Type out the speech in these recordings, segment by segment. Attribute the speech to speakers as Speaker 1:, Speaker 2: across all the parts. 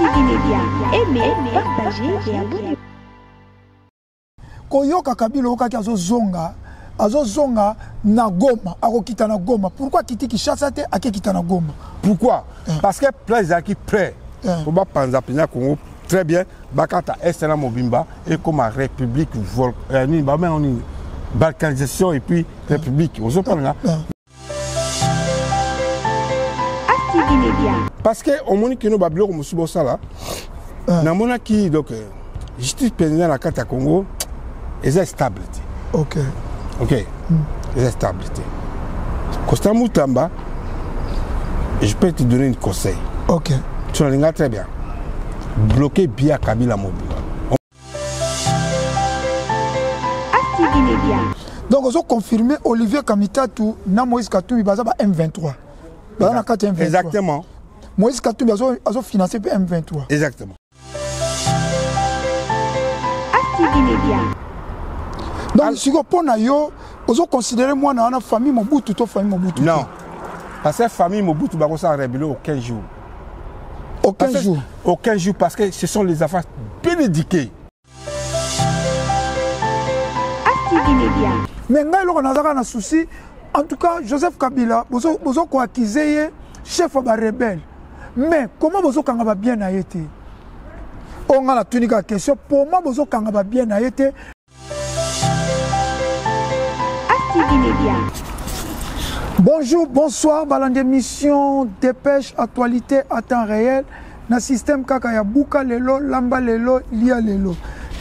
Speaker 1: Active Media, aimez, partagez et abonnez-vous.
Speaker 2: Koyoka Kabila okaki azozonga na Goma, akokita na Goma. Pourquoi kiti Kinshasa te akekita na Goma?
Speaker 3: Pourquoi? Parce que plaisir qui prêt. Pour pas penser à Congo très bien, bakata Estela Mobimba et comme République ni ba mais on balkanisation et puis République. On se parle là.
Speaker 1: Active Media.
Speaker 3: Parce que on moni que nos babilo comme subo ça là. Na mona qui donc justice pénale la carte à Congo est stable.
Speaker 2: OK.
Speaker 3: OK. Est stabilité. Costa Moutamba, je peux te donner un conseil.
Speaker 2: OK.
Speaker 3: Tu l'as très bien. Bloquer bien Kabila Mobimba.
Speaker 1: Active Media.
Speaker 2: Donc on a confirmé Olivier Kamitatu na Moïse Katumbi baza ba M23. Ba na kati M23.
Speaker 3: Exactement.
Speaker 2: Moïse Katumbi azo financer M23.
Speaker 3: Exactement.
Speaker 1: Active Media.
Speaker 2: Donc si vous prenez yo, vous considérez moi dans la famille Mobutu to famille Mobutu.
Speaker 3: Non. Parce que la famille Mobutu va se révéler aucun jour.
Speaker 2: Aucun jour.
Speaker 3: Aucun jour parce que ce sont les affaires bien éduquées.
Speaker 1: Active Media.
Speaker 2: Mais ngai loko nazaka na souci, en tout cas Joseph Kabila, bozo ko accuser chef ba rebelle. Mais comment bozo kanga ba bien na yete? On a la tunika question pour moi bozo kanga ba bien na yete. Bonjour, bonsoir, dans l'émission Dépêche Actualité à temps réel. Dans le système Kakaya Buka Lelo, Lamba Lelo, Lia Lelo.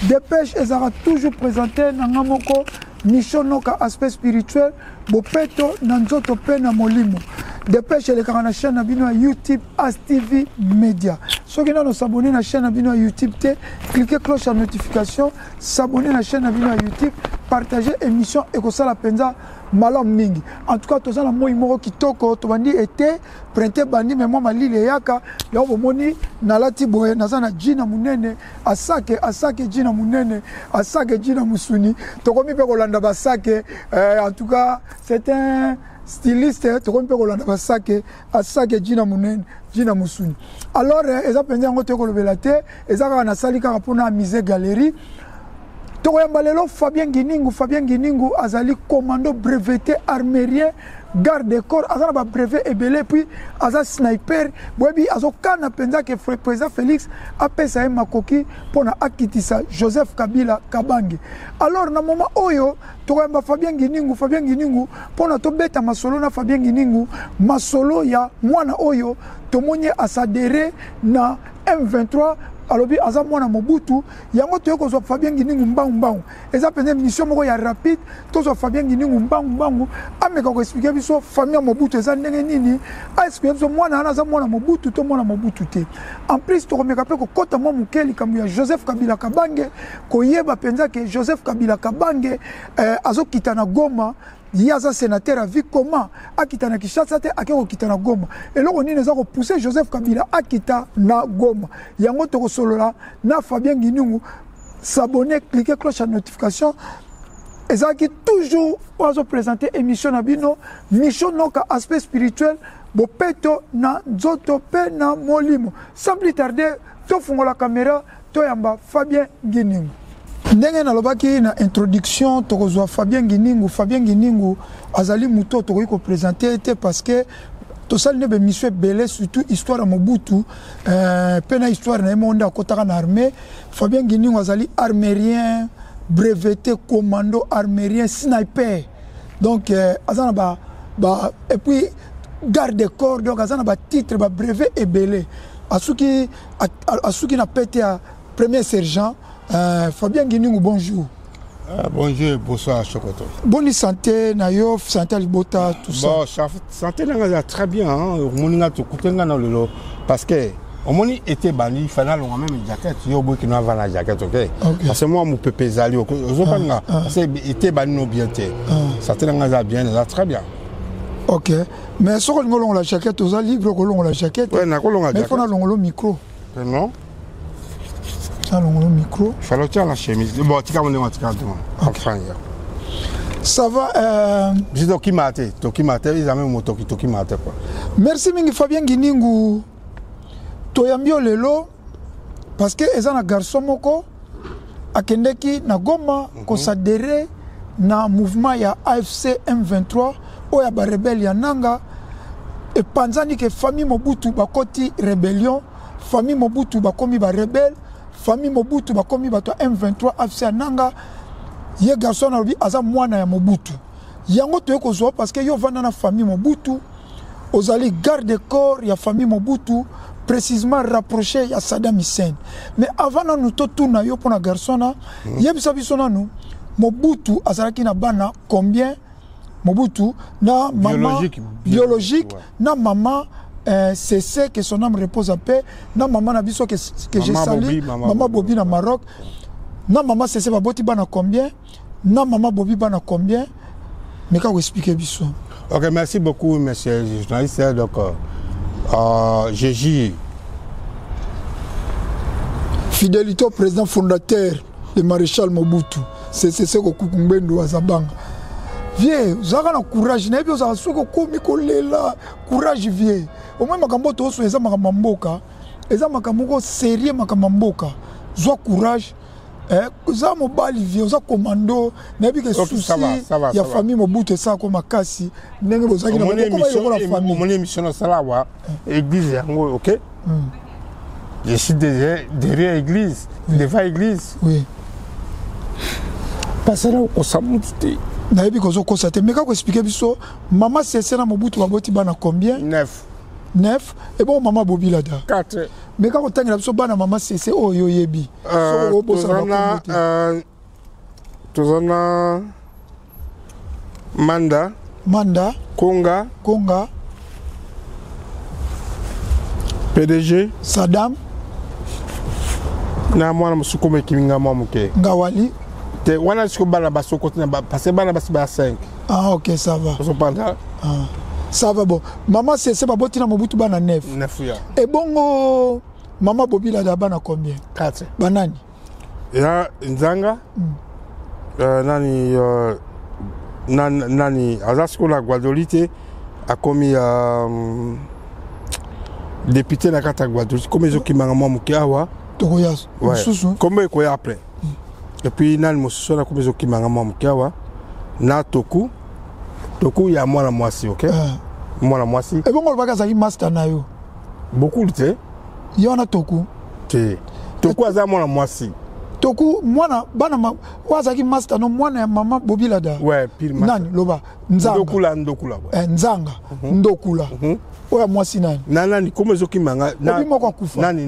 Speaker 2: Dépêche sera toujours présenté dans Namoko, mission Noka aspect spirituel, Bopeto, Nanzoto Pena Molimo. Dépêche les canaux chaîne à YouTube, ASTV Media. Ceux qui nous s'abonner à la chaîne à YouTube, cliquez cloche à notification, s'abonner à la chaîne à YouTube, partager émission et que ça la penza malam mingi. En tout cas, tous les mots imoro qui toko, tu bandi été printé bandi mais moi mali le yaka, ya bomoni nalati boye nazana jina munene, asake jina munene, asake jina musuni. Tokomi pe kolanda basake, en tout cas, c'est un styliste, tokomi pe kolanda basake, asake jina munene, jina musuni. Alors, eza penza ngote ko lobelate, eza kana salika kapona amise galerie. Tokoyambalelo Fabien Guiningu azali commando breveté armérien garde des corps azala ba brevet ebele puis aza sniper boyebi azokana penza ke président Félix apesa ye makoki pona akitisa Joseph Kabila Kabange. Alors na moment oyo tokoyamba Fabien Guiningu pona tobeta masolo na Fabien Guiningu masolo ya mwana oyo tomoni asadere na M23 alobi aza mwana Mobutu yango toyeko zo Fabien Guiningu mbangu eza pene mission moko ya rapide tozo Fabien Guiningu mbangu ameka ko expliquer biso famille Mobutu eza ndenge nini a expliquer biso mwana ana za mwana Mobutu to mwana Mobutu te. En plus to komeka pe ko kota mo mukeli kamu ya Joseph Kabila Kabange ko yeba penza ke Joseph Kabila Kabange azokita na Goma. Yaza sénateur a vu comment akita na Kinshasa te akeko kita na Goma. Et là on nini za ko pousser Joseph Kabila akita na Goma. Yango to ko solola na Fabien Guiningu s'abonner cliquer cloche à notification. Et ça qui toujours ozo présenter émission na bino mission noka aspect spirituel bopeto na nzoto pe na molimo. Sans plus tarder to fungola caméra to yamba Fabien Guiningu. Ndenge nalobaki na introduction tokozwa Fabien Guiningu azali muto tokoki ko présenter était parce que tosali ne be mission belé surtout histoire à Mobutu pena histoire na monde kotaka na armée. Fabien Guiningu azali armérien breveté commando armérien sniper donc azana ba et puis garde des corps donc azana ba titre ba brevet et belé asuki na pété à premier sergent. Fabien Guiningu, bonjour.
Speaker 3: Bonjour, bonsoir, Chokoto.
Speaker 2: Bonne santé, Nayo, santé Libota, tout ça.
Speaker 3: Bon, santé, très bien. Parce que, au moment était banni, il fallait même une jaquette. Il y a beaucoup qui n'ont pas la jaquette, ok? Parce que moi, mon pépé Zali, était banni bien. Santé, bien, très bien.
Speaker 2: Ok. Mais si on a la jaquette, on a libre, on a la jaquette.
Speaker 3: Oui, on a la jaquette.
Speaker 2: Mais il faut le micro.
Speaker 3: Non?
Speaker 2: Le micro.
Speaker 3: Il fallait tirer la chemise. Bon, tu as
Speaker 2: ça va.
Speaker 3: Je documate, ils ont même documate.
Speaker 2: Merci Mingi Fabien Guiningu. Toyambio lelo parce que eza na garçon moko akendeki na Goma ko s'adhérer na mouvement ya AFC M23 oya ba rebelle ya nanga et panzani que famille Mobutu bakoti rébellion famille Mobutu bakomi ba rebelle famille Mobutu bakomi bato M23 AFC ya nanga ye garçon na lobi aza mwana ya Mobutu yango toye kozwa parce que yo vanda na famille Mobutu ozali garde corps ya famille Mobutu précisément rapproché ya Saddam Hussein mais avant nous tout na yo pour na garçon na yebisa biso na nous Mobutu azalaki na bana combien Mobutu na maman biologique ouais. Na maman CC que son âme repose en paix na maman na biso que j'ai sali maman Bobi na Maroc na maman CC baboti bana combien na maman Bobi bana combien mais quand vous expliquez biso.
Speaker 3: OK, merci beaucoup monsieur le journaliste. Donc GJ
Speaker 2: fidélité au président fondateur le maréchal Mobutu c'est ce que Kukumbendo azabanga. Vieux, zaka na courage na bio za soko komi kolela courage vieux. Au moins makambo to so eza makamboka. Eza makambo sérieux makamboka. Zo courage. Za mobali vieux, za commando, na bi ke souci ya famille Mobutu ça ko makasi. Ndenge bozaki na ko la famille.
Speaker 3: Mon émission na salawa église yango, OK? Je suis derrière l'église, devant l'église.
Speaker 2: Oui.
Speaker 3: Parce que là on s'amouté.
Speaker 2: Na yebi kozo kosate mais kako expliquer biso maman CC na Mobutu baboti bana combien 9 et bon maman Bobi lada
Speaker 3: 4
Speaker 2: mais kako tangela biso bana maman CC oh yo yebi so
Speaker 3: tozana Manda Konga PDG
Speaker 2: Saddam
Speaker 3: na mwana musuko mekiminga mamuke
Speaker 2: Ngawali
Speaker 3: te wana siko bana baso continue parce que bana basi ba 5
Speaker 2: ah OK ça va ça va bon maman c'est baboti na Mobutu bana 9
Speaker 3: ya
Speaker 2: et bongo maman Bobi la bana combien
Speaker 3: 4
Speaker 2: banani
Speaker 3: ya Nzanga nani azasiko la Guadolite a commis député na kata Guadolite comme ezo kimanga mamuke awa
Speaker 2: tokoya susu
Speaker 3: comme ekoya après. Et puis nan mosusu na comme ezoki manga mamukawa na toku ya mwana mwasi, OK? Mwana mwasi.
Speaker 2: Et bon on va kaza master na yo.
Speaker 3: Beaucoup te.
Speaker 2: Yo na toku.
Speaker 3: Te. Toku aza mwana mwasi.
Speaker 2: Toku mwana bana wazaki master no mwana ya mama Bobi lada.
Speaker 3: Ouais, pile master.
Speaker 2: Nani loba Nzanga.
Speaker 3: Ndokula.
Speaker 2: Nzanga. Ndokula. Oya mwasi nani?
Speaker 3: Nani comme ezoki manga
Speaker 2: na moko kufa.
Speaker 3: Nani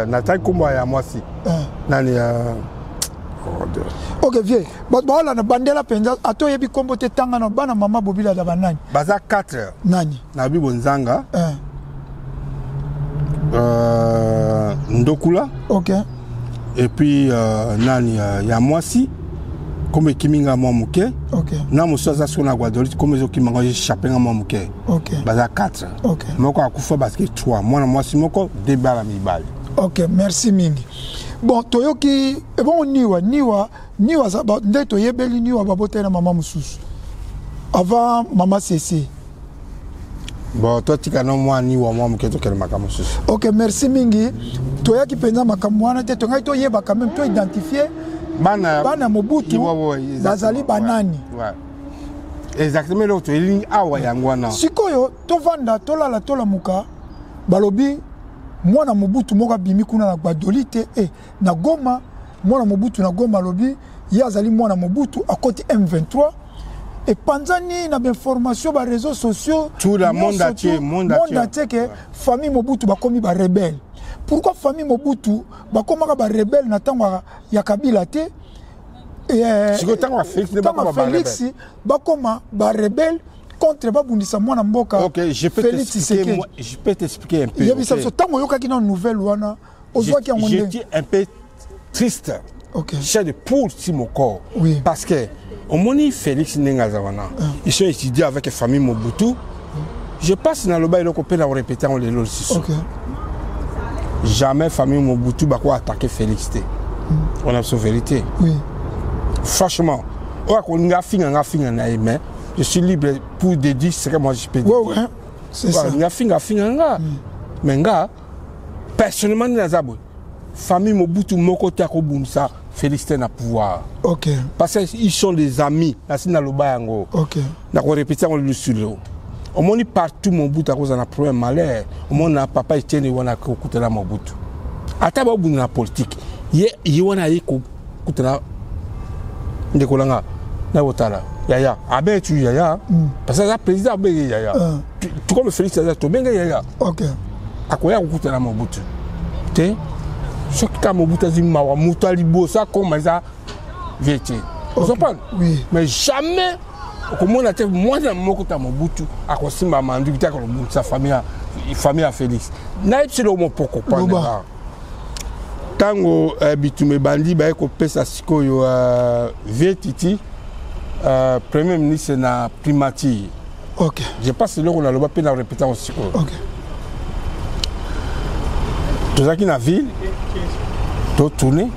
Speaker 3: nataki komba ya mwasi. Nani
Speaker 2: OK vieux. Ba na bandela penza ato yebi kombo te tanga na bana mama Bobi la da banani.
Speaker 3: Baza 4.
Speaker 2: Nani?
Speaker 3: Na bibo Nzanga. Ndokula.
Speaker 2: OK.
Speaker 3: Et puis nani ya mwasi comme kiminga mamuke.
Speaker 2: OK.
Speaker 3: Na musaza sona Guadolite comme ezo kimanga chapenga mamuke.
Speaker 2: OK.
Speaker 3: Baza 4.
Speaker 2: OK.
Speaker 3: Moko akufa parce que 3. Mwana mwasi moko debala mibali.
Speaker 2: OK, merci mingi. Bon, toyoki et bon niwa ça nde toyebeli niwa babotela mama mususu. Avant mama CC.
Speaker 3: Bon, toi tu kana moi niwa moi muketo kele makamu mususu.
Speaker 2: OK, merci mingi. Toyaki penza makamu wana te tongai toyeba quand même to identifier bana Mobutu bazali banani.
Speaker 3: Ouais. Exactement l'autre ligne awa yangwana.
Speaker 2: Sikoyo to vanda tolala tolamuka balobi mwana Mobutu moka bimi kuna na Guadolite na Goma mwana Mobutu na Goma lobi yazali mwana Mobutu à côté M23 et panzani na information ba réseaux sociaux
Speaker 3: tout le monde entier
Speaker 2: que famille Mobutu ba komi ba rebelle. Pourquoi famille Mobutu ba komaka ba rebelle na tango ya Kabila te Félix ba koma ba rebelle contre babundisa mwana mboka.
Speaker 3: OK, je peux t'expliquer un peu. J'étais un peu triste.
Speaker 2: OK.
Speaker 3: J'ai de pour mon corps.
Speaker 2: Oui.
Speaker 3: Parce que au moni Félix Nengazawana, ils sont étudiés avec la famille Mobutu. Je passe dans le bail donc on peut répéter on les logiciels.
Speaker 2: OK.
Speaker 3: Jamais famille Mobutu ba quoi attaquer Félix. On a sa vérité.
Speaker 2: Oui.
Speaker 3: Franchement, on a fini mais je suis libre pour dire ce que moi je peux dire.
Speaker 2: Ouais, c'est ça.
Speaker 3: Mais nga, personnellement nazabo famille Mobutu moko tako bunsa Félicité na pouvoir.
Speaker 2: OK.
Speaker 3: Parce qu'ils sont des amis. Na loba yango.
Speaker 2: OK.
Speaker 3: Na ko répéter on le sur le. Au monde partout Mobutu a cause un problème malheur. Au monde na papa Etienne wana ko kutela Mobutu. Ata ba bu na politique. Ye wana yi ko kutela ndekolanga na wotala. Yaya, abe tu yaya. Parce que la président be yaya. Tu comme Félicité to benga yaya.
Speaker 2: OK.
Speaker 3: Akoya ko kutela Mobutu. Te ce qui a Mobutu Zima wa Mutalibo ça comme ça vieté. Vous comprenez?
Speaker 2: Oui.
Speaker 3: Mais jamais comme on a été moi dans Mokuta Mobutu à Kosimba Mandu qui a sa famille a Félix. Naïb c'est le mot pour comprendre. Tango bitume bandi ba ko pesa sikoyo VTT premier ministre na primati.
Speaker 2: OK.
Speaker 3: Je pense que là on a le pas peine à répéter aussi.
Speaker 2: OK.
Speaker 3: Tout ça qui na ville to tourner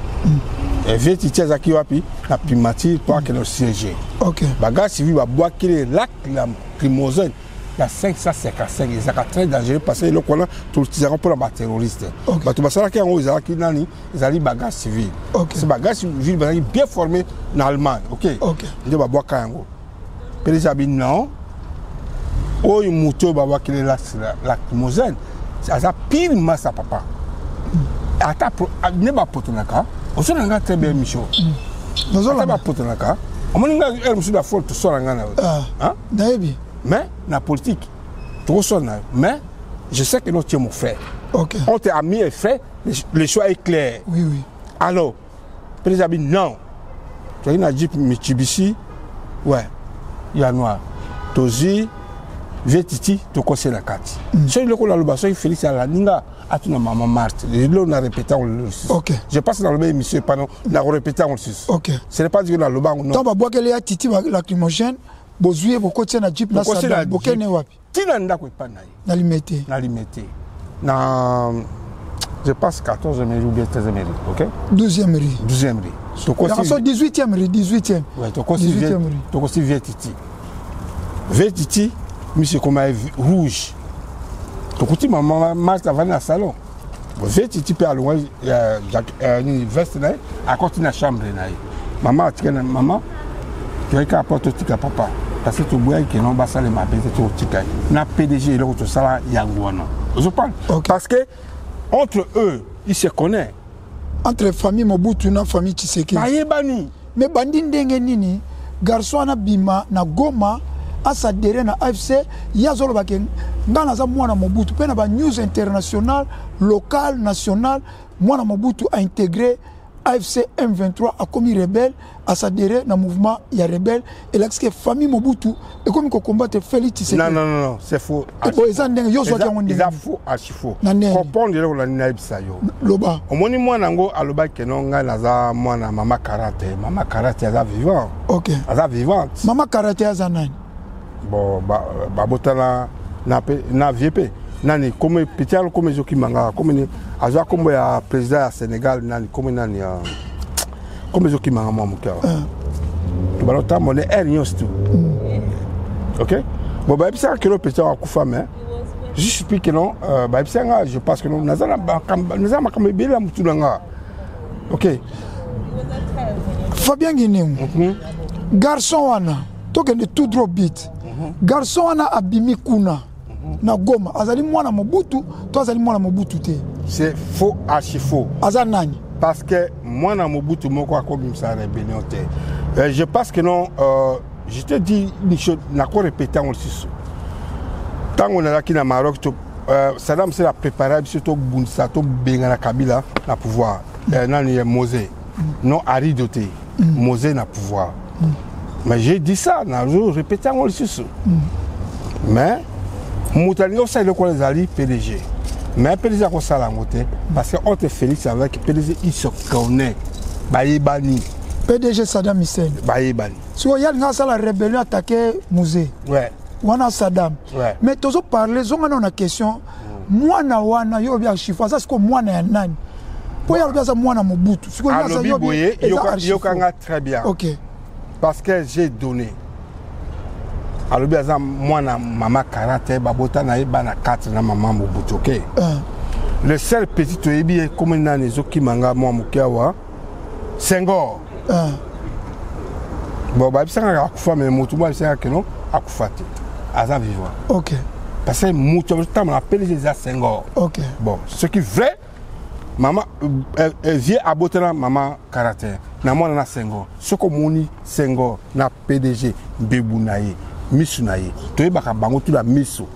Speaker 3: et VTT azaki wapi na primati pour que le siège.
Speaker 2: OK.
Speaker 3: Bagage civil va boire qu'il est lac la primosène. Il y a 555 et ça très dangereux parce que le qu'on a tout le pour la terroriste. Bah tu vas savoir qu'il y a un Isaki nani Isali bagage civil. Ce bagage civil va bien formé en Allemagne. OK. OK. Il va boire kango. Président non. Oh il moto va boire qu'il est la primosène. Ça pire masse à papa. Ata ne ba potonaka. On se rend très bien Micho. Nous on ba potonaka. On m'a dit que monsieur la faute sur la gana. Hein?
Speaker 2: Daïbi.
Speaker 3: Mais la politique, trop sonne. Mais je sais que notre mon frère.
Speaker 2: OK.
Speaker 3: On t'a mis et frère, le choix est clair.
Speaker 2: Oui, oui.
Speaker 3: Alors, président non. Tu as une Jeep Mitsubishi. Ouais. Il y a noir. Tozi, Vetiti, tu conseilles la carte. Si le coup la lobation, il Félix à la Ninga. À tout maman Marthe. Là, on a répété le 6. OK. Je passe dans le même émission, pardon. On a répété le 6. OK. Ce n'est pas dire dans le bas ou non.
Speaker 2: Tant que boire qu'il y a Titi lacrymogène, bozoué beaucoup de na Jeep na sada. Beaucoup ne wapi.
Speaker 3: Tina nda ko pa na.
Speaker 2: Na limité.
Speaker 3: Na limité. Na je passe 14e mairie ou bien 13e mairie, OK? 12e mairie. 12e mairie.
Speaker 2: Donc c'est 18e mairie, 18e.
Speaker 3: Ouais, donc aussi 18e mairie. Donc aussi Vetiti. Vetiti, monsieur comme rouge. Donc, tu maman Marthe va dans le salon. Vetiti peut aller une veste à côté de la chambre. Maman, tu as qu'à apporter au papa. Parce que tu vois que non, ça les m'a tu na PDG et l'autre ça yangwana. Je parle. Parce que entre eux, ils se connaissent.
Speaker 2: Entre famille Mobutu na famille Tshisekedi. Mais bandi ndenge nini garçon na bima na Goma asadere na AFC yazolo bake ngana za mwana Mobutu pe na ba news international local national mwana Mobutu a intégré AFC M23 a commis rebelle a s'adhérer dans le mouvement il y a rebelle et là que famille Mobutu et comme il combattre Félix Tshisekedi.
Speaker 3: Non, c'est faux.
Speaker 2: C'est
Speaker 3: faux, archi faux. Comprendre le naïb ça yo. Loba. Au moins moi nango aloba que non nga naza mwana mama karate aza vivant. OK. Aza vivante.
Speaker 2: Mama karate aza nani?
Speaker 3: Bon babotala na VP. Nani comme petit comme joki manga comme ni aza comme ya président du Sénégal nani comme nani comme joki manga mamuka. Tu vas noter mon erreur tout. OK? Bon bah ça que le petit a kufa mais je suis que non bah ça je pense que non nazana comme bela mutulanga. OK.
Speaker 2: Fabien Guinéum. Garçon wana toke de tout drop beat. Garçon wana abimi kuna. Na Goma azali mwana Mobutu to azali mwana Mobutu te.
Speaker 3: C'est faux, archi faux.
Speaker 2: Azanani
Speaker 3: parce que mwana Mobutu moko akobi sa rébellion te. Je pense que non je te dis une chose n'a pas répété en aussi. Tant on est là qui na Maroc Saddam c'est la préparer surtout Bunsa to Bengana Kabila na pouvoir. Nani Mosé. Non Aridoté. Mosé na pouvoir. Mais j'ai dit ça, je répété en aussi. Mais Moutalingo c'est le qu'on les alliés PDG. Mais PDG a ça la montée parce que on te Félix avec PDG il se connaît. Baïbani.
Speaker 2: PDG Saddam Hussein.
Speaker 3: Baïbani.
Speaker 2: Si on y a la rébellion attaqué Musée.
Speaker 3: Ouais.
Speaker 2: On a Saddam.
Speaker 3: Ouais.
Speaker 2: Mais tu as parlé, on a une question. Moi na wana yo bien chiffre ça c'est comme moi na nani. Pour y aller ça moi na Mobutu. Si on y a ça
Speaker 3: yo très bien.
Speaker 2: OK.
Speaker 3: Parce que j'ai donné. Alors bien ça moi na mama karate babota na ba na 4 na maman Mobutu OK. Le seul petit toyebi comme nani zoki manga moi mukiawa Senghor. Bon bah ça nga akufa mais mutu moi c'est que non akufa te. Aza vivant.
Speaker 2: OK.
Speaker 3: Parce que mutu tam appelle les Senghor.
Speaker 2: OK.
Speaker 3: Bon, ce qui est vrai maman vient à Botana maman caractère. Na moi na Senghor. Ce que moni Senghor na PDG Bebunaye, Misunaye. Toyebaka bango tout la miso.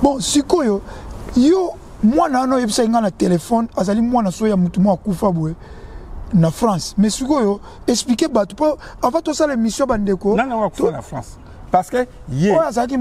Speaker 2: Bon, sikoyo yo moi na yebisa nga na téléphone azali mwana so ya mutu mo akufa boye na France mais sikoyo expliquer bato po avant tout ça l'émission bandeko
Speaker 3: non akufa na France parce que hier
Speaker 2: azaki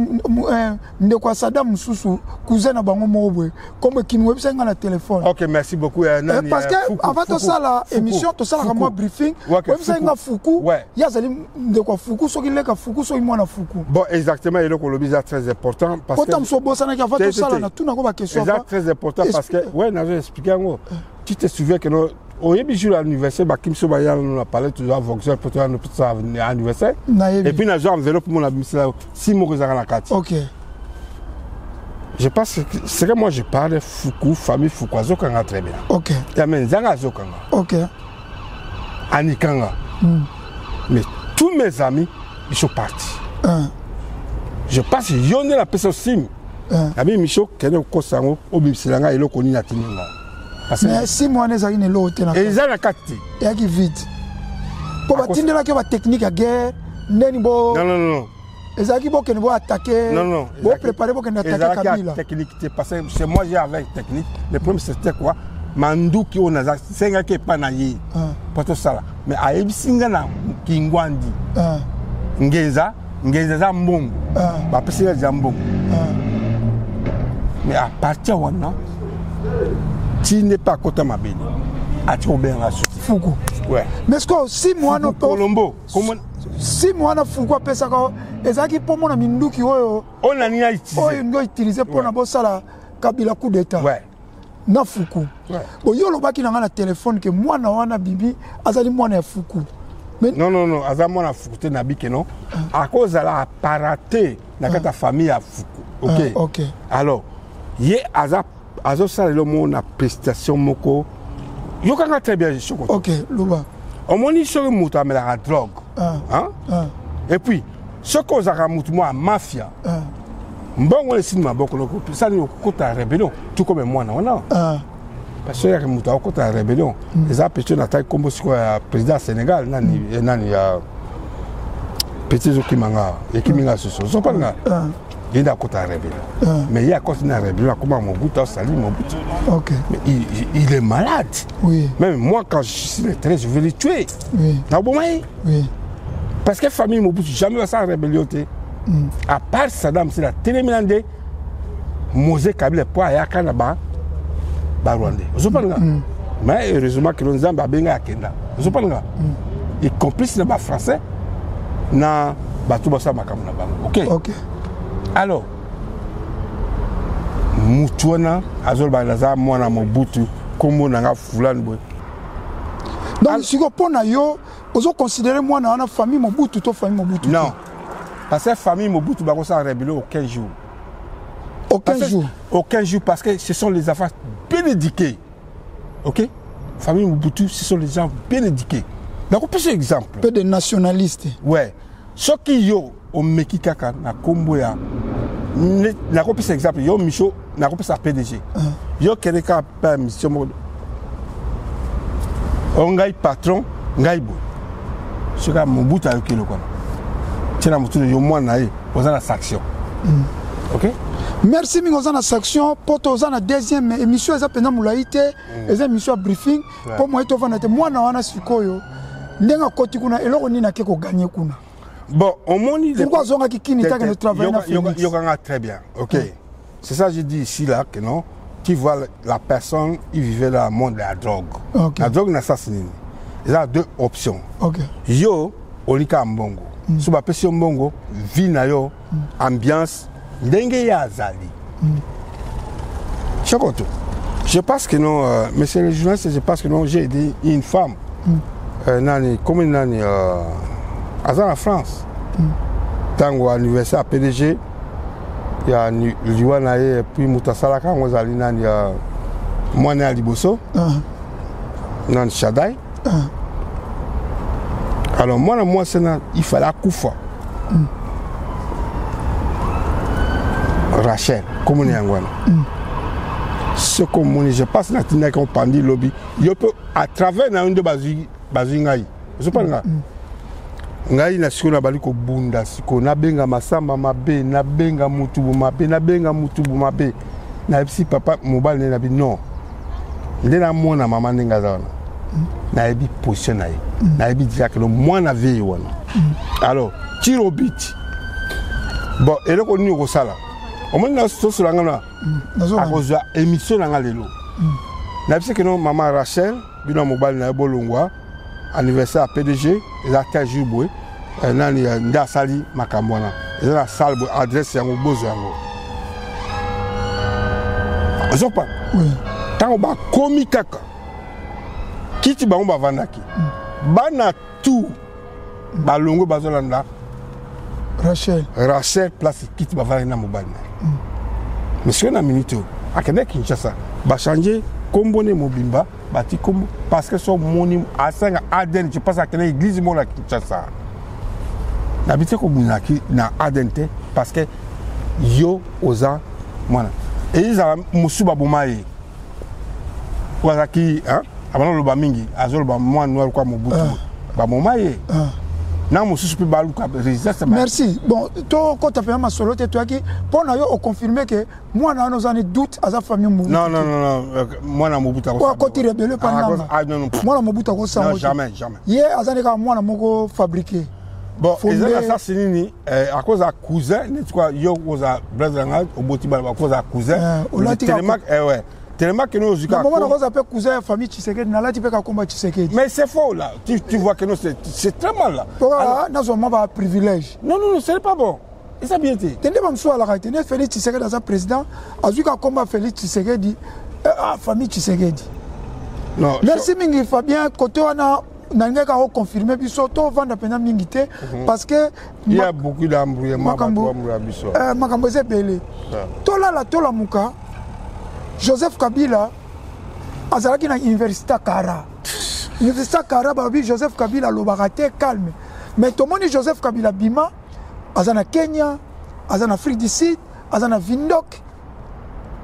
Speaker 2: ndeko Saddam Mususu cousin na bango mo boye comme kin webisa nga na téléphone.
Speaker 3: OK, merci beaucoup nani
Speaker 2: parce que avant tout ça la émission tout ça la moi briefing webisa nga Fuku ya azali ndeko Fuku soki leka Fuku soki mwana Fuku.
Speaker 3: Bon exactement et le lobby est très important parce que
Speaker 2: autant so bossana avant tout ça na tout na ko ba question
Speaker 3: c'est très important parce que ouais na j'ai expliqué ngo tu te souviens que nous au début jour l'anniversaire bah Kim Sobaya on a parlé toujours Voxel pour toi notre anniversaire et puis na genre enveloppe mon abimisi là 6 mois que ça na carte.
Speaker 2: OK.
Speaker 3: Je pense que c'est que moi je parle Fuku famille Fuku azokanga très bien.
Speaker 2: OK.
Speaker 3: Ya menzanga azokanga.
Speaker 2: OK.
Speaker 3: Anikanga. Mais tous mes amis ils sont partis. Je pense que yonde la personne sim. Ami Micho kene ko sango obimsilanga eloko ni natininga.
Speaker 2: Mais si moi les amis ne l'autre na.
Speaker 3: Et ils ont la carte.
Speaker 2: Et qui vite. Pour batindela que ba technique à guerre, neni bo.
Speaker 3: Non.
Speaker 2: Ezaki bo kene bo attaquer.
Speaker 3: Non.
Speaker 2: Bo préparer bo kene attaquer Kabila.
Speaker 3: Technique parce que c'est moi j'ai avec technique. Le problème c'était quoi? Mandu qui on a senga ke panayi. Pas tout ça là. Mais a ebisinga na kingwandi. Ngeza za mbongo. Ba pesi za mbongo. Mais à partir wana tu n'es pas côté ma béni. A-tu bien la
Speaker 2: Fuku.
Speaker 3: Ouais.
Speaker 2: Mais ce que 6 mois no
Speaker 3: Colombo. Comment
Speaker 2: 6 mois na Fuku pesa ka ezaki pour mon minduki oyo.
Speaker 3: On a ni à utiliser.
Speaker 2: Oyo ndo utiliser pour na bosala Kabila coup d'état.
Speaker 3: Ouais.
Speaker 2: Na Fuku.
Speaker 3: Ouais.
Speaker 2: Bo yo lobaki na na téléphone que moi na wana bibi azali mwana ya Fuku.
Speaker 3: Mais non, azali mwana Fuku te na bike non. À cause de la paraté na kata famille à Fuku. OK.
Speaker 2: OK.
Speaker 3: Alors, ye azo ça le mot na prestation moko. Yo kanga très bien choko.
Speaker 2: OK, loba.
Speaker 3: On moni sur mutu amela la drogue. Et puis ce qu'on a mutu moi mafia. Mbongo le sinima boko loko. Ça ni okota rébellion tout comme moi non. Parce que ya mutu okota rébellion. Les apétions attaque comme si quoi président Sénégal nani petit Zokimanga et Kiminga soso. So pas nga. Il y a côté rébellion. Mais il y a côté rébellion comment Mobutu a sali Mobutu.
Speaker 2: OK.
Speaker 3: Mais il est malade.
Speaker 2: Oui.
Speaker 3: Même moi quand je suis lettré, je vais le tuer.
Speaker 2: Oui.
Speaker 3: Oui. Parce que famille Mobutu jamais va sans rébellion. À part Saddam, c'est la téléminande Mosé Kabila pour Ayaka là-bas. Rwandais. Vous comprenez? Mais heureusement que nous avons benga Kenda. Vous comprenez? Et complice là-bas français na Batouba Makamuna. OK. Alors, Moutuana, Azol Balaza, Mwana Mobutu, Kombo Nanga Fulani.
Speaker 2: Donc, si vous prenez yo, vous considérez moi dans la famille Mobutu, toi famille Mobutu?
Speaker 3: Non. Parce que la famille Mobutu va se révéler aucun jour. Aucun jour, parce que ce sont les affaires bien éduquées. OK? Famille Mobutu, ce sont les gens bien éduqués. Donc, plus exemple.
Speaker 2: Peu de nationalistes.
Speaker 3: Ouais. Ce qui yo, au Meki Kaka, na Kombo ya. Na ko pesa exemple yo Micho na ko pesa PDG yo keleka pa mission mo ongai patron ngai bo sika Mobutu ayokelo kono tina mutu yo mwana ye ozana section. OK.
Speaker 2: Merci mingozana section poto ozana deuxième émission eza pena mulaite eza émission briefing pour moi to vana te mwana wana sikoyo ndenga koti kuna eloko nini akeko gagner kuna.
Speaker 3: Bon, au monde,
Speaker 2: pourquoi Zonga Kikini t'a que nous travaillons
Speaker 3: très bien. OK. C'est ça que je dis ici là que non. Tu vois la personne, il vivait dans le monde de la drogue. La drogue n'a pas assassiné. Il y a deux options.
Speaker 2: OK.
Speaker 3: Yo, olika mbongo. Si on appelle mbongo, vie na yo, ambiance, ndenge ya zali. Je pense que non, monsieur le journaliste, je pense que non, j'ai aidé une femme. Nani, comme nani à la France. Tango anniversaire à PDG, ya liwa na ye puis mutasala ka ngo zali nani ya mwana liboso nan Shadai alors moi c'est il fallait kufa Rachel comme on est en Guana ce que je passe na tina qu'on pandi lobby yo peut à travers na une de bazingai je pas ngai na siko na bali ko bunda siko na benga masamba mabe na benga mutubu mabe na benga mutubu mabe na si papa mobile ne na bi non ndena mona mama ndenga zawana na ebi position na ye na ebi dia que le mwana vie wana alors tiro bit bon et le ko ni ko sala o mona na so sur ngana a cause émission na lelo na bi que non maman Rachel bino mobile na bolongwa anniversaire à PDG les acteurs Jubwe nani nda sali makambona ezala salbo adresse yango bozo yango ozopa
Speaker 2: oui
Speaker 3: tango ba komi kaka kiti bango bavandaki bana tout balongo bazolanda Rachel place kiti bavandaki na mobali monsieur na minute akende Kinshasa ba changer kombone mobimba bati kombo parce que son moni asanga Aden je passe à kene église mo la Kinshasa n'habite ko bunaki na Adente parce que yo oza mwana et ils a musuba bomaye wazaki hein abana lo ba mingi azolo ba mwana noir kwa mobutu ba momaye na mususu pe baluka resistance.
Speaker 2: Merci. Bon, toi quand tu as fait ma solo te toi qui pour na yo o confirmer que moi na nos ani doute à sa famille mobutu.
Speaker 3: Non moi na mobutu ko
Speaker 2: quoi quand il rebelle pas na
Speaker 3: non
Speaker 2: moi na mobutu ko ça
Speaker 3: jamais
Speaker 2: ye azani ka moi na moko fabriquer.
Speaker 3: Bon, ils ont assassiné à cause de cousin, n'est-ce quoi, yo cause de brother au botiba à cause de cousin. Tellement que nous
Speaker 2: quand on appelle cousin famille Tshisekedi na là tu peux combattre Tshisekedi.
Speaker 3: Mais c'est faux là. Tu vois que nous c'est très mal là.
Speaker 2: Pourquoi na zo maba privilège.
Speaker 3: Non, c'est pas bon. Et ça bien été.
Speaker 2: Tende bam so ala ka tende Félix Tshisekedi dans sa président, azuka combat Félix Tshisekedi famille Tshisekedi. Non. Merci mingi Fabien côté wana nanga ka confirmer biso to vendre pendant mingité parce que
Speaker 3: il y a beaucoup d'embrouillements biso.
Speaker 2: Makambo zebele. To la muka Joseph Kabila azalaki na université Kara. Université Kara babi Joseph Kabila lobaraté calme. Mais tout le monde Joseph Kabila bima azana Kenya, azana Afrique du Sud, azana Windhoek,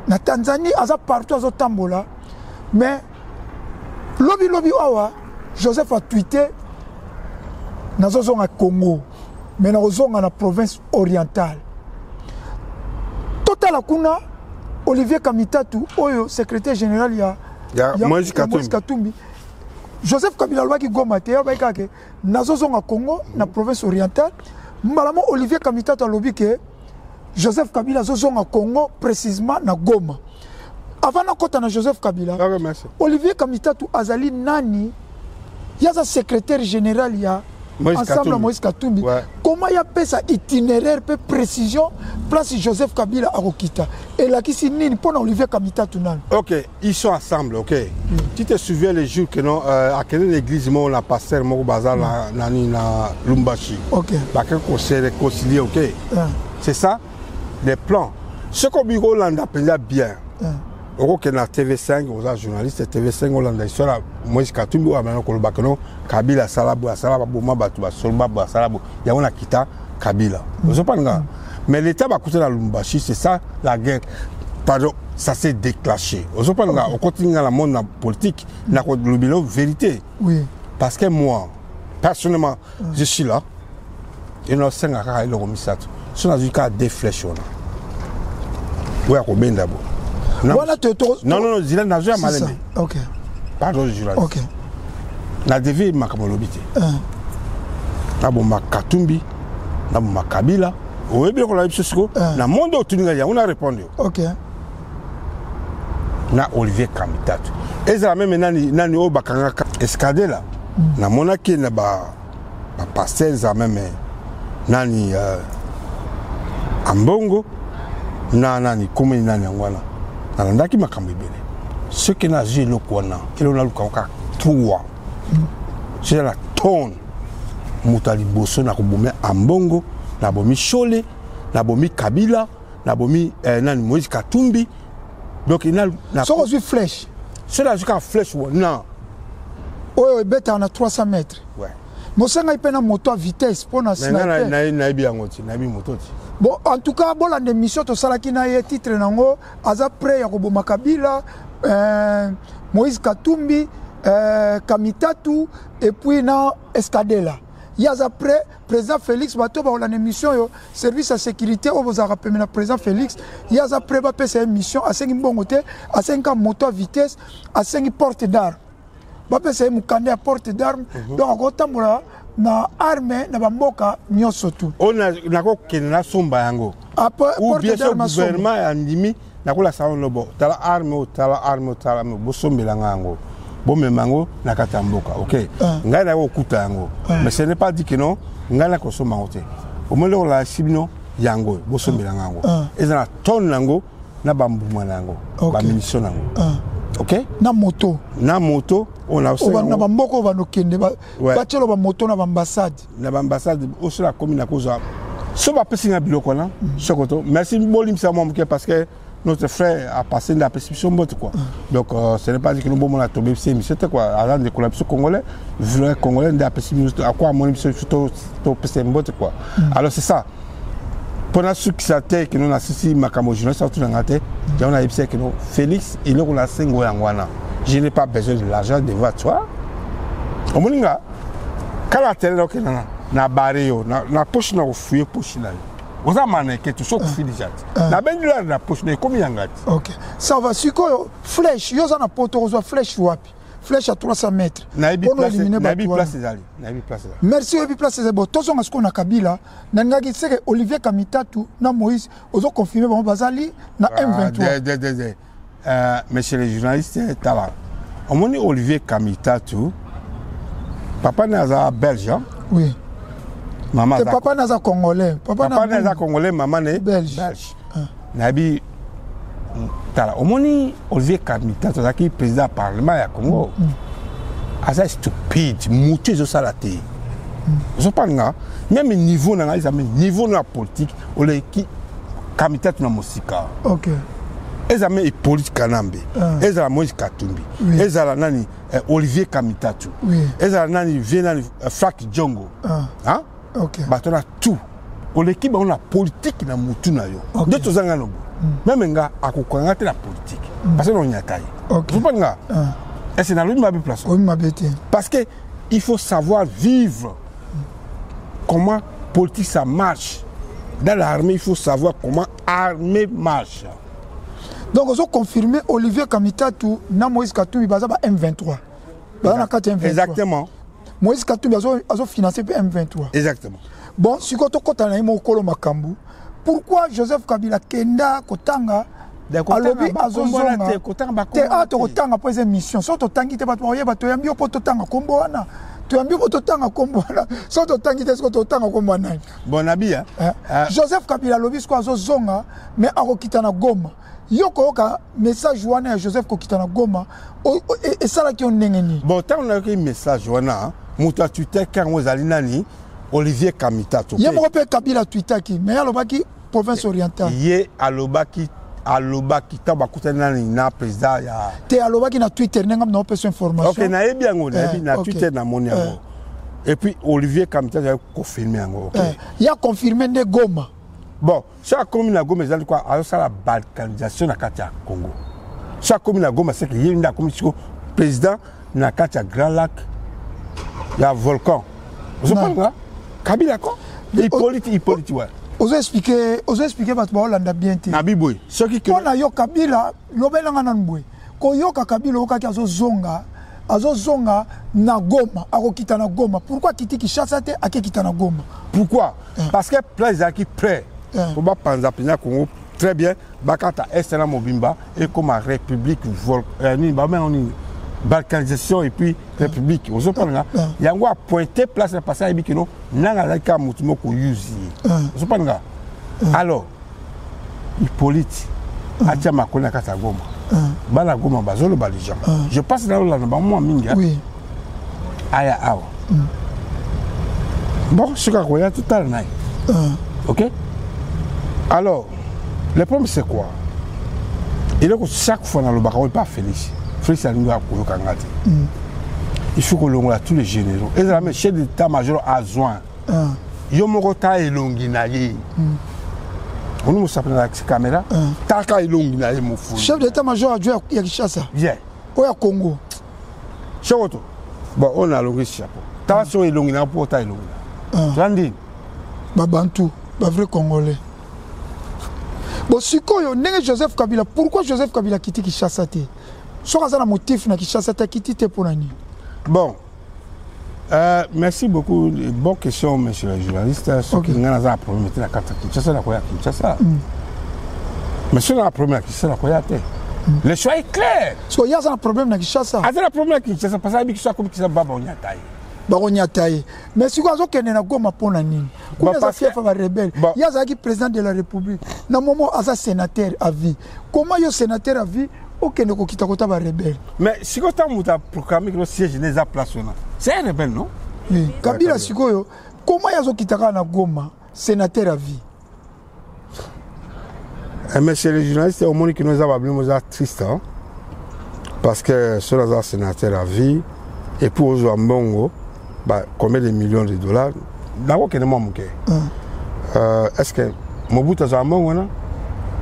Speaker 2: na Tanzanie, aza partout azo tambola. Mais lobby awa Joseph a tweeté nazozonga Congo, mais nazozonga na province orientale. Total akuna Olivier Kamitatu, oyo secrétaire général ya
Speaker 3: Moïse
Speaker 2: Katumbi. Joseph Kabila lwa ki goma te ya baikake nazozonga Congo na province orientale. Malamo Olivier Kamitatu alobi ke Joseph Kabila zozonga Congo précisément na Goma. Avant na kota na Joseph Kabila. Olivier Kamitatu azali nani yaza secrétaire général ya ensemble Moïse Katumbi. Comment il y a fait ça itinéraire, peu précision, place Joseph Kabila à Rokita. Et là, qui s'est nini pour Olivier Kamita Tunan.
Speaker 3: Ok, ils sont ensemble, ok. Tu te souviens les jours que non, à quelle église on a passé mon bazar na Lumbashi.
Speaker 2: Ok.
Speaker 3: Bah qu'on s'est réconcilié, ok. C'est ça, les plans. Ce qu'on dit Hollande appelait bien. Ok, na TV5, aux journalistes TV5 Hollande, ils sont là. Moïse Katumbi, maintenant qu'on le bakano, Kabila Salabo, Bouma Batouba, Solba, Salabo, il y a un kita Kabila. Vous comprenez? Mais l'État va coûter la Lumbashi, c'est ça la guerre. Pardon, ça s'est déclenché. Vous comprenez? On continue dans le monde politique, on a la vérité.
Speaker 2: Oui.
Speaker 3: Parce que moi, personnellement, je suis là. Et nous sommes à le remissato. Si on a eu des flèches, oui, à combien d'abord? Non, non, je n'ai jamais mal aimé.
Speaker 2: Ok.
Speaker 3: Pardon, je l'ai dit.
Speaker 2: Ok.
Speaker 3: Na devi makamolobite. Na bo Katumbi, na bo Kabila. Oye bien qu'on a eu ce sco. Na monde otuninga on a répondu.
Speaker 2: Ok.
Speaker 3: Na Olivier Kamitatu. Ezra même nani o bakanga escadé là. Na monaki na ba passer za même nani ambongo na nani comme nani ngwana. Na ndaki makambo bele. Ce qui n'a jamais le kwana, il on a le kaka 3. C'est la tonne. Moutali bosso na kobomé ambongo, na bomi Chole, na bomi Kabila, nabomi nani Moïse Katumbi donc il na
Speaker 2: so ozwi flèche
Speaker 3: cela jusqu'à flèche non
Speaker 2: oyo ebeta na 300 mètres
Speaker 3: ouais
Speaker 2: mosenga ipe na moto à vitesse pour na sniper
Speaker 3: na bien ngoti na bi moto ti
Speaker 2: bon en tout cas bon la émission to salaki na ye titre nango aza prêt ya koboma Kabila Moïse Katumbi Kamitatu et puis na Escadela yaza prêt président Félix bato ba la émission yo service à sécurité au bozara pemena président Félix yaza prêt ba pesa émission a 5 mbongote a 5 moto à vitesse a 5 porte d'armes ba pesa mukande à porte d'armes donc otambola na armée na bamboka nyonso tu
Speaker 3: ona nako kenna somba yango ou bien sûr gouvernement andimi nakola salon lobo tala armée tala bosombela ngango bomemango na katamboka OK ngai na okuta yango mais ce n'est pas dit que non ngai na kosoma ngote omolo la sibino yango bosombela ngango ezana ton nango na bambuma nango ba munition nango OK
Speaker 2: na moto
Speaker 3: on a aussi
Speaker 2: na bamboko ba nokende ba chelo ba moto na ambassade
Speaker 3: aussi la commune na koza so ba pesinga biloko na sokoto merci bolim sa mo parce que notre frère a passé la perception botte quoi donc ce n'est pas dit que nous bon la tomber c'est c'était quoi avant de collaborer congolais vrai congolais de la perception à quoi mon surtout perception botte quoi alors c'est ça pendant ce qui s'était que nous assisté makamo journaliste surtout dans ngate on a dit que nous Félix il est on a 5 ngwana je n'ai pas besoin de l'argent de voiture au moninga kala tele ok na barrio na poche na fouiller poche là on a mané que tout ça fait déjà na ben dollar na poche na combien ngati
Speaker 2: OK ça va siko flèche yo za na poto zo flèche wapi flèche à 300 mètres
Speaker 3: na bi place ezali
Speaker 2: merci obi place ezali tozo ngasko na Kabila na ngaki seke Olivier Kamitatu na Moïse ozo confirmer bon bazali na M23
Speaker 3: monsieur les journalistes tala omoni Olivier Kamitatu papa naza belge
Speaker 2: oui
Speaker 3: maman
Speaker 2: papa naza congolais
Speaker 3: papa naza congolais maman ne belge nabi tala omoni Olivier Kamitatu zaki président parlement ya Congo asa stupide mutu zo salate zo panga même niveau na ngai niveau na politique ole ki Kamitatu na musika
Speaker 2: OK
Speaker 3: ezame et politique kanambe ezala Moïse Katumbi ezala nani Olivier Kamitatu ezala nani venani Frank Djongo hein
Speaker 2: OK
Speaker 3: batona tout l'équipe on a politique na mutu na yo de to zanga lobo même nga akokanga te la politique parce que on y a taille je pense nga et c'est dans le même place parce que il faut savoir vivre comment politique ça marche dans l'armée il faut savoir comment armée marche.
Speaker 2: Donc, vous avez confirmé Olivier Kamitatu na Moïse Katumbi baza ba M23. Baza na M23.
Speaker 3: Exactement.
Speaker 2: Moïse Katumbi a financé M23.
Speaker 3: Exactement.
Speaker 2: Bon, si vous avez un mokolo makambu, pourquoi Joseph Kabila kenda kotanga alobi azozonga te ato kotanga pour ces missions so totangi te bato oye bato yambi po totanga kombo wana to yambi po totanga kombo wana so totangi te so totanga kombo wana
Speaker 3: bon abia
Speaker 2: Joseph Kabila alobi ko azozonga mais akokita na Goma yoko ka message wana ya Joseph kokita na Goma et ça là qui on ndengeni
Speaker 3: bon tant on a eu message wana muta Twitter quand vous allez nani Olivier Kamitatu
Speaker 2: yemo pe Kabila Twitter ki mais alobaki province orientale
Speaker 3: yé alobaki tabakuta nani na président ya
Speaker 2: te alobaki na Twitter ngam na opesa information
Speaker 3: OK na yebi yango na Twitter na moni yango et puis Olivier Kamitatu a confirmé yango OK
Speaker 2: il a confirmé de Goma
Speaker 3: bon chaque commune à Goma c'est quoi alors ça la balkanisation na Katia Congo chaque commune à Goma c'est que il y a comme président na Katia Grand Lac il y a volcan vous comprenez Kabila quoi Hippolyte ouais
Speaker 2: Ozo expliquer bato ba Hollande bien te.
Speaker 3: Na biboy. Ce qui que
Speaker 2: on a yo Kabila lobelanga na mbwe. Ko yo ka Kabila okaki azozonga na Goma, akokita na Goma. Pourquoi kiti Kinshasa te akekita na Goma?
Speaker 3: Pourquoi? Parce que plaisir qui prêt. Pour ba panza pina Congo très bien, bakata Estela Mobimba et comme République ni ba men on balkanisation et puis république vous comprenez il y a un pointé place de passage et non nanga la ka mutumo ko yuzi vous comprenez alors Hippolyte atia makona kata Goma bala Goma bazolo balija je passe là là ba moi mingi
Speaker 2: oui
Speaker 3: aya awa bon ce ka koya tout à l'heure OK alors Le problème c'est quoi? Il est que chaque fois dans le bac, on n'est pas Félix. Félix a nous à Kangati. Il faut que l'on a tous les généraux. Et le chef d'état-major a besoin. Yomorota et Longinaye. On nous s'appelle avec ces caméras. Taka et Longinaye, mon fou.
Speaker 2: Chef d'état-major a joué à Kinshasa.
Speaker 3: Bien.
Speaker 2: Ou à Congo.
Speaker 3: Chawoto. Bon, on a le chapeau. Tasso et Longinaye pour ta et Longinaye. Randi.
Speaker 2: Babantou, vrai Congolais. Bon, si Joseph Kabila, pourquoi Joseph Kabila quitte Kinshasa? Soit un motif na Kinshasa quitte pour l'année. Bon,
Speaker 3: merci beaucoup. Bonne question, monsieur le journaliste.
Speaker 2: Okay.
Speaker 3: Nous avons un problème avec la carte Kinshasa, la Kinshasa. Monsieur, on a un problème avec Kinshasa, la le choix est clair.
Speaker 2: So, il y a un problème avec Kinshasa.
Speaker 3: Il y a un problème avec Kinshasa parce que Kinshasa comme Kinshasa baba on y a taillé.
Speaker 2: Mais si vous avez un goma pour l'année, vous avez un rebelle. Il y a un président de la République. Dans le moment où il y a un sénateur à vie. Comment il y a un sénateur à vie? Aucun ne quitte pas rebelle.
Speaker 3: Mais si vous avez proclamé que le siège n'est pas placé, c'est un rebelle, non?
Speaker 2: Oui. Kabila Sikoyo, comment il y a un quitte à Goma, sénateur à vie?
Speaker 3: Monsieur le journaliste, au moins que nous avons appelé triste, parce que ce sont un sénateur à vie, et pour aux Mbongo, combien de millions de dollars? D'abord, quel est mon manqué? Est-ce que Mobutu a un Mbongo?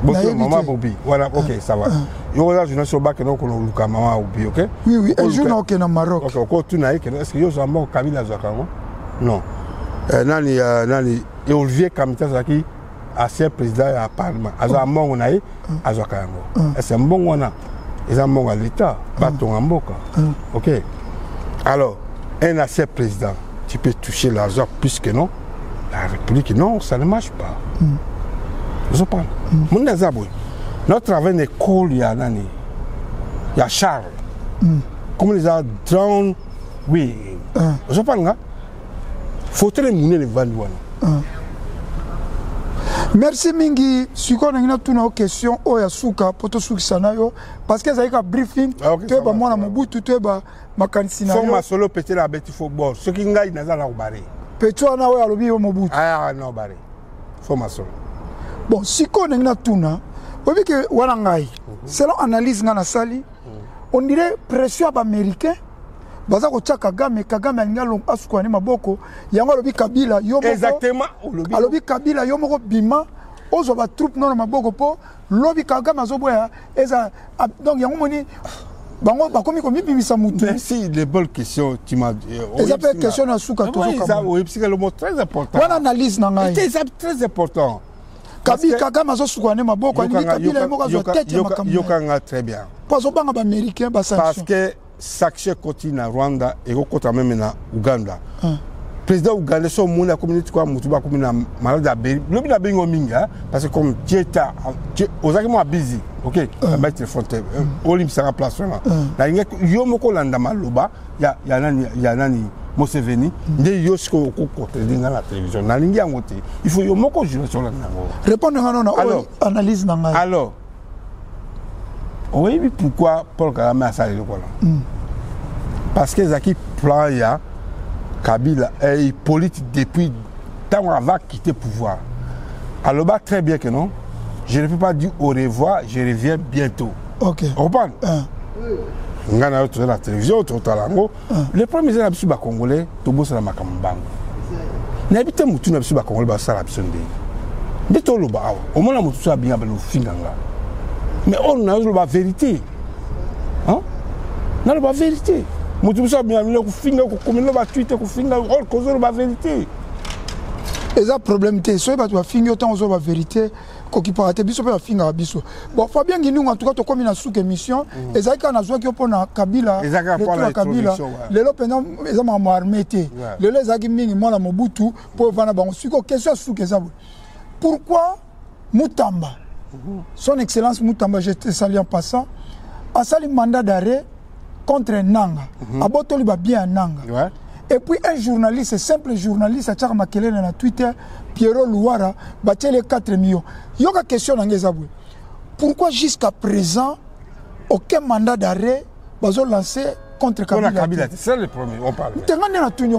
Speaker 3: Maman Bobi, voilà, ok, ça va. Il y a un journaliste au bac qui a Maman Bobi, ok?
Speaker 2: Oui, un journal qui est au Maroc.
Speaker 3: Ok, est-ce qu'il y a un Mbongo Kabila Zakawa? Non. Et Olivier Kamita Zaki, ancien président à Parlement, il y a un Mbongo à Zakawa. Est-ce un Mbongo? Il y a un Mbongo à l'État, Baton Amboka. Ok. Alors, un ancien président, tu peux toucher l'argent plus que non. La République, non, ça ne marche pas. Je parle. Notre travail d'école, il y a Charles. Comme les a drowned, oui. Je parle. Faut que les mouner les vendouanes.
Speaker 2: Merci Mingi. Si on a une question, on a souka pour tout sanayo parce que ça y a un briefing. Tu es moi na Mobutu, tu es ma candidature.
Speaker 3: Faut ma solo péter la bête, il faut bon. Ce qui ngaï n'a pas barré.
Speaker 2: Petit on a alobi au Mobutu.
Speaker 3: Ah non barré. Faut ma solo.
Speaker 2: Bon, si on a une tuna, on dit que wanangai. Selon analyse ngana sali, on dirait pression américain. Baza ko Kagame ngalo asukwane maboko yango alobi Kabila yo moko.
Speaker 3: Exactement.
Speaker 2: Alobi Kabila yo moko bima ozo ba troupe non maboko po lobi Kagame azoboya eza donc yango moni bango bakomi ko mibimisa mutu.
Speaker 3: Merci les bonnes questions tu m'as
Speaker 2: eza pe question na suka tozo
Speaker 3: kama. Oui, c'est le mot très important.
Speaker 2: Wana analyse na ngai.
Speaker 3: C'est très important.
Speaker 2: Kagame azosukwane maboko ali Kabila yo moko azo tête makambo.
Speaker 3: Yokanga très bien.
Speaker 2: Parce que américain ba sanction.
Speaker 3: Parce que Sakshe continue na Rwanda et au même na Uganda. Président Ouganda son monde la communauté quoi mutuba comme na malade abeli. Le bi na bengo minga parce que comme Dieta ozakimo busy. OK, ba téléphone olim sera place là. Na inga yo moko landa maloba ya nani Museveni nde yo siko ko côté dinga la télévision. Na lingi ngote. Il faut yo moko jouer sur la nango.
Speaker 2: Répondre ngana analyse na ngai.
Speaker 3: Alors oui, mais pourquoi Paul Kagame a salé le quoi là? Parce que Zaki plan ya Kabila est politique depuis tant qu'on va quitter le pouvoir. Alors bah très bien que non. Je ne peux pas dire au revoir, je reviens bientôt.
Speaker 2: Ok.
Speaker 3: On comprend? On a autour de la télévision, autour de la langue. Les premiers gens qui sont congolais, tout le monde est makambango. N'habitez mutu na biso congolais ba sala biso ndé. Ndé lo ba au moins la mutu so bien ba no finganga. Mais on a la vérité. Hein? On a la vérité. Je suis bien venu la vérité.
Speaker 2: Et ça problème c'est que tu vas finir autant aux la vérité qui peut être biso peut finir biso. Bon Fabien Guinou en tout cas to comme une sous émission et ça quand on a joué qui pour Kabila le Kabila les lopena ils ont armé les zaki mingi moi la Mobutu pour vana bango siko question sous que ça. Pourquoi Mutamba son excellence Mutamba je te salue en passant a sali mandat d'arrêt contre Nanga. Abotoli ba bien Nanga.
Speaker 3: Ouais.
Speaker 2: Et puis un journaliste, un simple journaliste, Tchaka Makele na Twitter, Pierrot Louara, battait les 4 millions. Il y a une question dans les aboués. Pourquoi jusqu'à présent, aucun mandat d'arrêt va lancé contre Kabila?
Speaker 3: C'est le premier, on parle.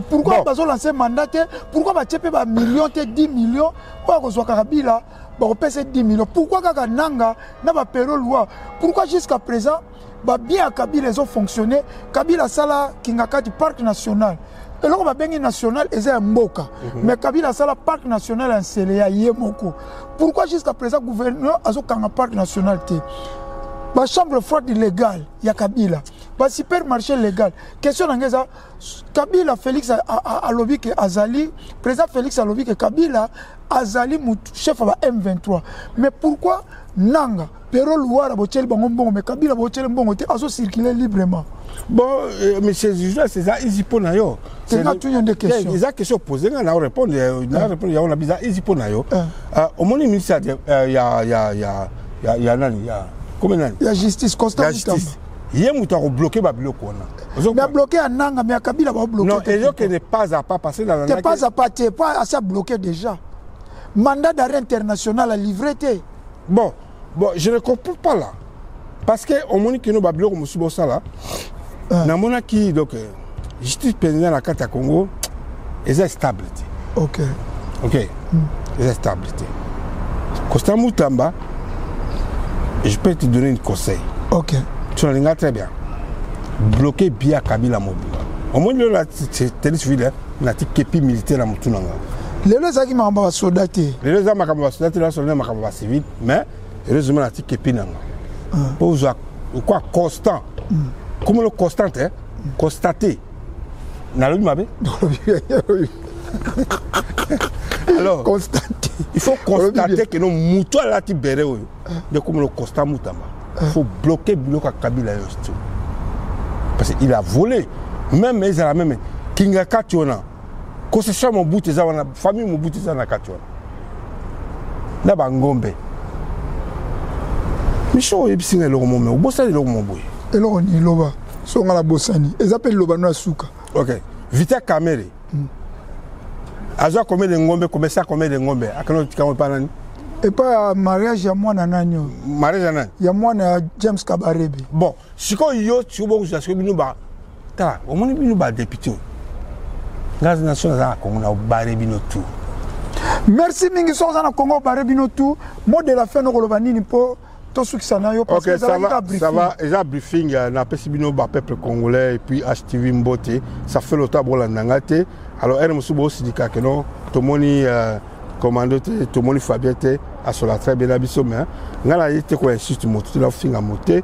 Speaker 2: Pourquoi va lancer un mandat? Pourquoi va tcheper ba millions, 10 millions? Pourquoi Kabila bakopesa 10 millions. Pourquoi kaka nanga na ba payroll loi? Pourquoi jusqu'à présent ba bien à Kabila ils ont fonctionné? Kabila sala kingakati parc national. Et là, on va bien national et c'est un mboka. Mais Kabila sala parc national en Séléa yemoko. Pourquoi jusqu'à présent gouverneur a un parc national té? La chambre forte illégale, il y a Kabila. Le supermarché légal. Question d'angeza, Kabila Félix a lobby que Azali, président Félix a lobby que Kabila Azali chef de M23. Mais pourquoi Nanga, Pero Louara, Bochel Bangombon, mais Kabila Bochel Bangombon, a circulé librement?
Speaker 3: Bon, monsieur Zizou, c'est ça, ils y posent nayo.
Speaker 2: C'est une des questions.
Speaker 3: Les questions posées, on a répondu, on a bizarre, ils y posent nayo. Au moins, il y a combien?
Speaker 2: Il y a justice constante.
Speaker 3: Il y a justice. Il y a bloqué Babylone.
Speaker 2: Mais bloqué à Nanga, mais à Kabila va bloquer.
Speaker 3: Non, et que n'est pas à pas passer dans la.
Speaker 2: T'es pas à pas, t'es pas assez bloqué déjà. Mandat d'arrêt international à livrer.
Speaker 3: Bon, je ne comprends pas là. Parce que au moment que nous Babylone comme sous ça là, na mona qui donc justice pénale à Kata Congo, est stabilité.
Speaker 2: Ok.
Speaker 3: Est stabilité. Costa Moutamba, je peux te donner un conseil.
Speaker 2: Ok.
Speaker 3: Tu l'as très bien. Bloquer bien Kabila Mobile. Au moins, c'est télé civil, on a dit képi militaire à Moutounanga.
Speaker 2: Les gens qui m'ont soldaté.
Speaker 3: Les gens qui m'ont soldaté, là, sont les civils, mais heureusement, on a dit képi nanga. Pour quoi constant. Comment le constant, hein? Constater. N'a le mabé? Alors, constater. Il faut constater que nos moutons là, tu béré, de comme le constat Moutamba. Il faut bloquer Biloka Kabila. Parce qu'il a volé. Même ils ont la même. Kinga Kationa. Quand c'est ça mon bout, c'est la famille mon bout, c'est la Kationa. Là, Bangombe. Michel, il y a le moment. Au Bossani, le moment.
Speaker 2: Et là, on y loba. Sont à la Bossani. Ils appellent le Banoa Souka.
Speaker 3: Ok. Vite Kamere. Azo combien de ngombe, combien ça, combien de ngombe. Akano Tikamo Panani.
Speaker 2: Et pas mariage à moi nananyo.
Speaker 3: Mariage à nan.
Speaker 2: Il y a moi James Kabarebe.
Speaker 3: Bon, si quand yo tu vois que ça nous ba ta, au moins nous ba député. Gaz national à Congo na Barebino tout.
Speaker 2: Merci mingi so na Congo Barebino tout. Mot de la fin no kolobani ni po to suksana yo parce que
Speaker 3: ça va, déjà briefing na pesibino ba peuple congolais et puis HTV Mbote, ça fait longtemps pour la nangate. Alors elle musubo aussi dit que non, tout moni commando tout le monde Fabien a sur la très bien abisso mais ngala yete ko insiste moto la finga moté.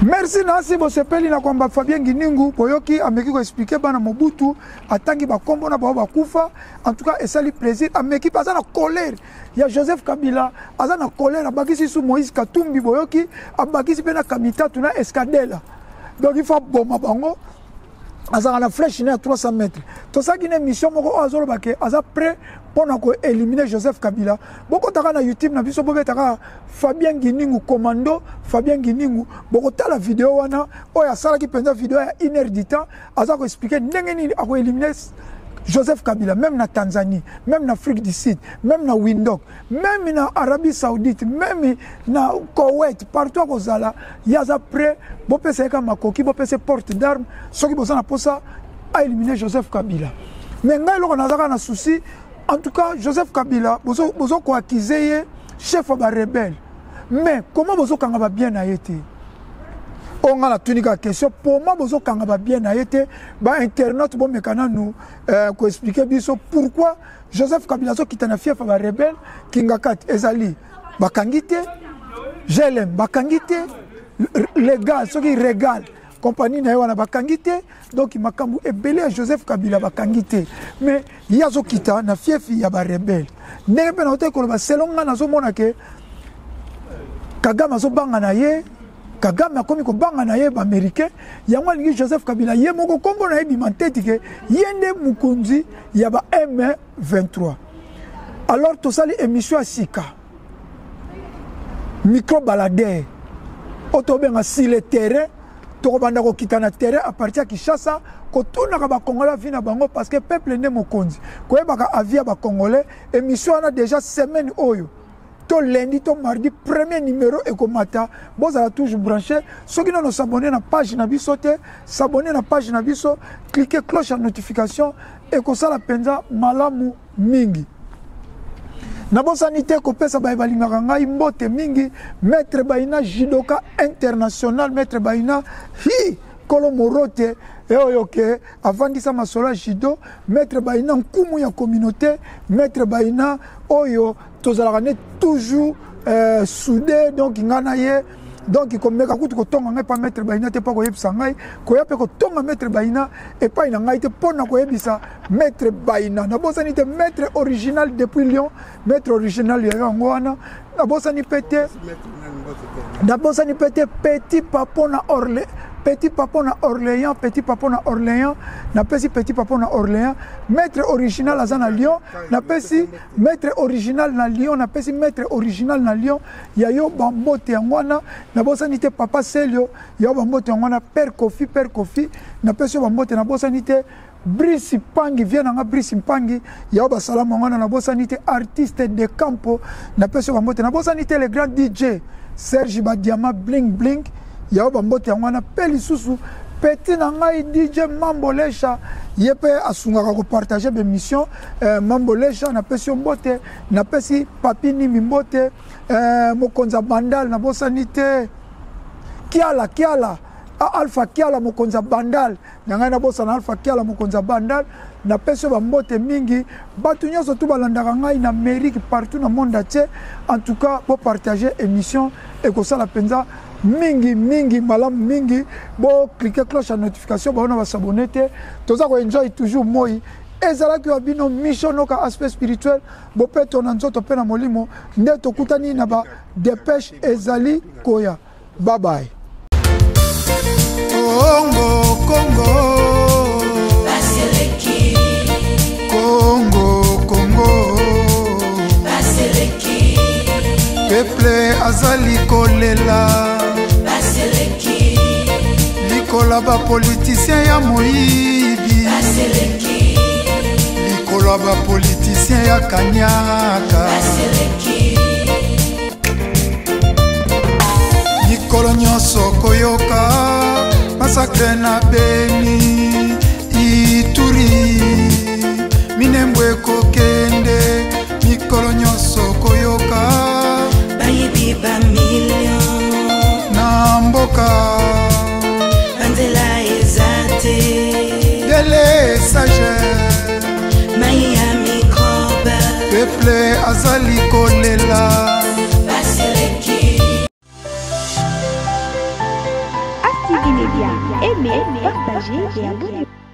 Speaker 2: Merci nasi bo sepeli na kwamba Fabien Giningu boyoki ameki ko expliquer bana Mobutu atangi ba kombo na ba kufa en tout cas et ça lui plaisir ameki pas na colère. Il y a Joseph Kabila azana colère abakisi sous Moïse Katumbi boyoki abakisi pena kamita tuna escadela. Donc il faut bomba bango azana la flèche à 300 mètres. Tout ça qui est une mission moko azolo bake aza prêt pour éliminer Joseph Kabila. Beaucoup de na YouTube na biso bobe taka Fabien Giningu commando Fabien Giningu beaucoup ta la vidéo wana oya sala ki penza vidéo ya 1 heure du temps aza ko expliquer ndenge ni ako éliminer Joseph Kabila, même na Tanzanie, même en Afrique du Sud, même na Windhoek, même en Arabie Saoudite, même na Koweït, partout à Kozala, il y a après, bon PC comme Makoki, bon PC porte d'armes, ceux qui besoin pour ça, à éliminer Joseph Kabila. Mais on a un souci, en tout cas, Joseph Kabila, besoin qu'on accuse chef de la rebelle. Mais comment besoin qu'on va bien été? On a la tunica question pour moi besoin quand va bien été ba internet bon mécana nous ko expliquer biso pourquoi Joseph Kabila so kitana fief ba rebelle kingakat ezali bakangite jelem bakangite légal ce qui régal compagnie na wana bakangite donc makambu ebele à Joseph Kabila bakangite mais yazo kita na fief ya ba rebelle ndenge pe na hotel ko ba selonga na zo mona ke Kagame zo banga na ye Kagame a commis ko banga na ye ba américain yango lingi Joseph Kabila ye moko kombo na ye bimanteti ke yende mukunzi ya ba M23 alors to sali émission asika micro baladeur otobenga si le terrain to banda ko kitana terrain à partir à Kinshasa ko tuna ka ba congolais vina bango parce que peuple ne mokonzi ko yebaka avia ba congolais émission a déjà semaine oyo to lundi, to mardi, premier numéro et comme matin, vous allez toujours branché. Ceux qui n'ont s'abonner à la page Nabiso, s'abonner à la page Nabiso, cliquez cloche à notification et comme ça la penza malamu mingi. nabosani te kopesa baye balingaka ngai mbote mingi maître Baina judoka international maître Baina hi kolo morote oyo ke avandisa masolo ya judo maître Baina nkumu ya communauté maître Baina oyo tozalaka ne toujours soudé donc ngana ye donc komeka kutu kotonga ngai pa maître Baina te pa koyebisa ngai koya pe kotonga maître Baina epai na ngai te mpona koyebisa maître Baina nabosani te maître original depuis Lyon maître original ya yango wana nabosani pe te petit papa na Orléans petit papa na Orléans napesi petit papa na Orléans maître original aza na Lyon napesi maître original na Lyon napesi maître original na Lyon ya yo bambote yango wana nabosani te papa Selio ya yo bambote yango wana père Kofi napesi yo bambote nabosani te Brice Mpangi vient nga Brice Mpangi ya ba salamu ngana na bosani te artiste de campo na peso ba mbote na bosani te le grand DJ Serge Badiama bling bling ya ba mbote ngana peli susu petit na ngai DJ Mambolesha yepe asungaka ko partager be mission Mambolesha na peso mbote na pesi papini mimbote mokonza bandal na bosani te kiala Alpha Kiala mokonza bandal nanga na bosa na Alpha Kiala mokonza bandal na peso ba mbote mingi batu nyoso tu balandaka ngai na Amérique partout na monde entier en tout cas pour partager émission et ko sala penza mingi malam mingi bo cliquer cloche à notification ba on va s'abonner te toza ko enjoy toujours moi ezala ki wabino mission noka aspect spirituel bo peto na nzoto pe na molimo nde tokutani na ba dépêche ezali koya bye bye. Congo
Speaker 4: Baseleki
Speaker 2: Congo
Speaker 4: Baseleki
Speaker 2: Peuple azali kolela
Speaker 4: Baseleki
Speaker 2: likola ba politicien ya moyibi
Speaker 4: Baseleki
Speaker 2: likola ba politicien ya kanyaka
Speaker 4: Baseleki
Speaker 2: likolo nyonso koyoka Masakre na Beni Ituri Minembwe kokende mikolo nyonso koyoka
Speaker 4: Bayibi ba million
Speaker 2: na mboka
Speaker 4: Banzela ezate
Speaker 2: Dele sage
Speaker 4: Maya microbe
Speaker 2: Peuple azali kolela
Speaker 4: Baseleki
Speaker 1: Active Média. Aimez, partagez et abonnez-vous.